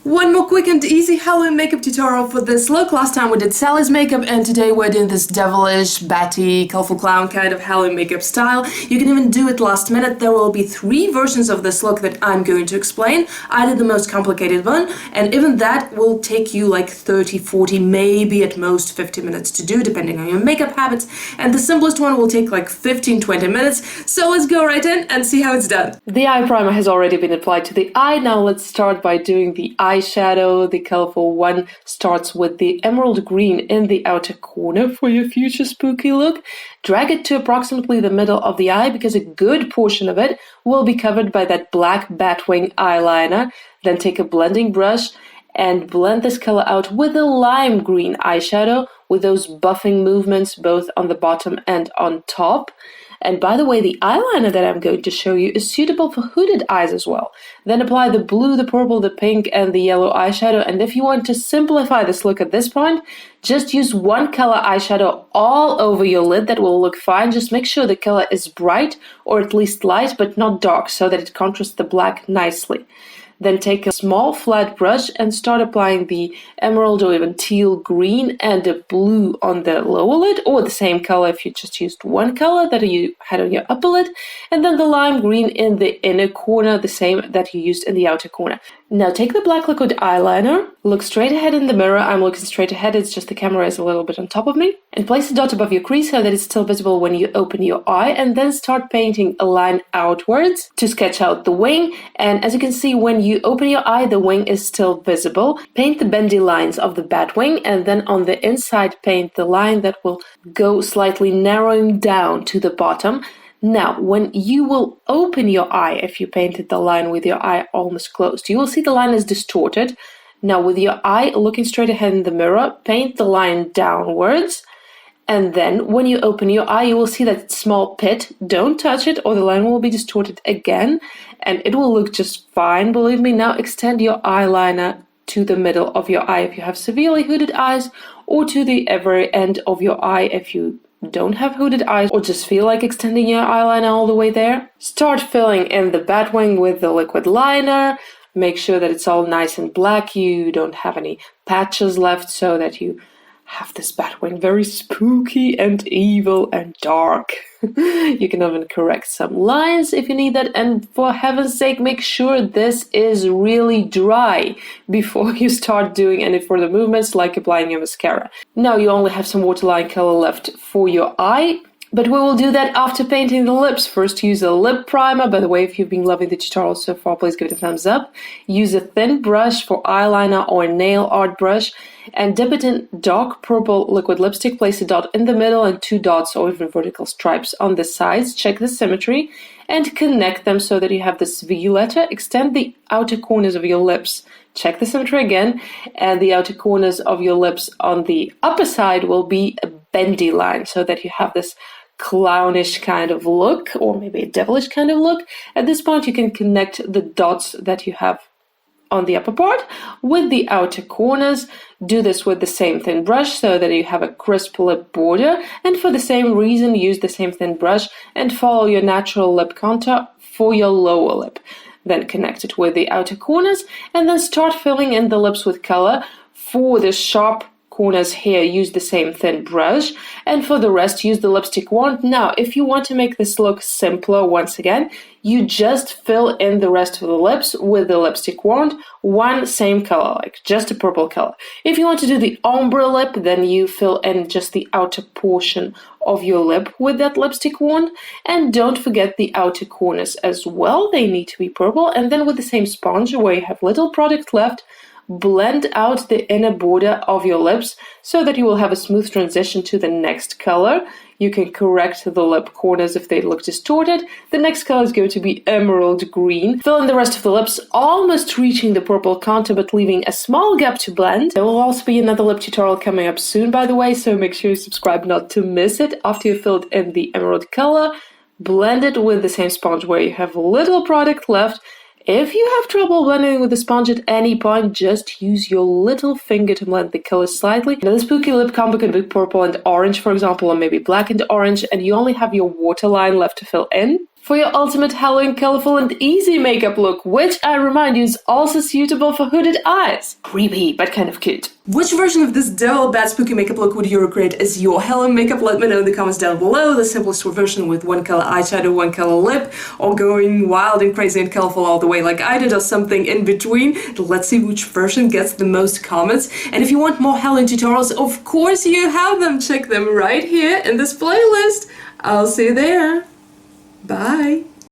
One more quick and easy Halloween makeup tutorial for this look. Last time we did Sally's makeup and today we're doing this devilish, batty, colorful clown kind of Halloween makeup style. You can even do it last minute. There will be 3 versions of this look that I'm going to explain. I did the most complicated one and even that will take you like 30, 40, maybe at most 50 minutes to do depending on your makeup habits. And the simplest one will take like 15, 20 minutes. So let's go right in and see how it's done. The eye primer has already been applied to the eye. Now let's start by doing the eyeshadow. The colorful one starts with the emerald green in the outer corner for your future spooky look. Drag it to approximately the middle of the eye because a good portion of it will be covered by that black batwing eyeliner. Then take a blending brush and blend this color out with a lime green eyeshadow with those buffing movements both on the bottom and on top. And by the way, the eyeliner that I'm going to show you is suitable for hooded eyes as well. Then apply the blue, the purple, the pink, and the yellow eyeshadow. And if you want to simplify this look at this point, just use one color eyeshadow all over your lid. That will look fine. Just make sure the color is bright or at least light, but not dark, so that it contrasts the black nicely. Then take a small flat brush and start applying the emerald or even teal green and the blue on the lower lid, or the same color if you just used one color that you had on your upper lid, and then the lime green in the inner corner, the same that you used in the outer corner. Now take the black liquid eyeliner, look straight ahead in the mirror. I'm looking straight ahead, it's just the camera is a little bit on top of me, and place a dot above your crease so that it's still visible when you open your eye, and then start painting a line outwards to sketch out the wing. And as you can see, when you open your eye, the wing is still visible. Paint the bendy lines of the bat wing, and then on the inside paint the line that will go slightly narrowing down to the bottom. Now, when you will open your eye, if you painted the line with your eye almost closed, you will see the line is distorted. Now, with your eye looking straight ahead in the mirror, paint the line downwards. And then when you open your eye, you will see that small pit. Don't touch it or the line will be distorted again. And it will look just fine, believe me. Now extend your eyeliner to the middle of your eye if you have severely hooded eyes, or to the very end of your eye if you don't have hooded eyes or just feel like extending your eyeliner all the way there. Start filling in the batwing with the liquid liner. Make sure that it's all nice and black. You don't have any patches left, so that you have this batwing very spooky and evil and dark. You can even correct some lines if you need that, and for heaven's sake, make sure this is really dry before you start doing any further movements like applying your mascara. Now you only have some waterline color left for your eye, but we will do that after painting the lips. First, use a lip primer. By the way, if you've been loving the tutorial so far, please give it a thumbs up. Use a thin brush for eyeliner or a nail art brush and dip it in dark purple liquid lipstick. Place a dot in the middle and 2 dots or even vertical stripes on the sides. Check the symmetry and connect them so that you have this V letter. Extend the outer corners of your lips. Check the symmetry again, and the outer corners of your lips on the upper side will be a bendy line so that you have this clownish kind of look, or maybe a devilish kind of look. At this point, you can connect the dots that you have on the upper part with the outer corners. Do this with the same thin brush so that you have a crisp lip border, and for the same reason, use the same thin brush and follow your natural lip contour for your lower lip. Then connect it with the outer corners, and then start filling in the lips with color. For the sharp corners here, use the same thin brush, and for the rest, use the lipstick wand. Now, if you want to make this look simpler, once again, you just fill in the rest of the lips with the lipstick wand, one same color, like just a purple color. If you want to do the ombre lip, then you fill in just the outer portion of your lip with that lipstick wand, and don't forget the outer corners as well. They need to be purple, and then with the same sponge where you have little product left, blend out the inner border of your lips so that you will have a smooth transition to the next color. You can correct the lip corners if they look distorted. The next color is going to be emerald green. Fill in the rest of the lips, almost reaching the purple contour but leaving a small gap to blend. There will also be another lip tutorial coming up soon, by the way, so make sure you subscribe not to miss it. After you filled in the emerald color, blend it with the same sponge where you have little product left. If you have trouble blending with the sponge at any point, just use your little finger to blend the colors slightly. Now, the spooky lip combo can be purple and orange, for example, or maybe black and orange, and you only have your waterline left to fill in. For your ultimate Halloween colorful and easy makeup look, which I remind you is also suitable for hooded eyes. Creepy, but kind of cute. Which version of this devil bad spooky makeup look would you recreate as your Halloween makeup? Let me know in the comments down below. The simplest version with one color eyeshadow, one color lip, or going wild and crazy and colorful all the way like I did, or something in between. Let's see which version gets the most comments. And if you want more Halloween tutorials, of course you have them. Check them right here in this playlist. I'll see you there. Bye!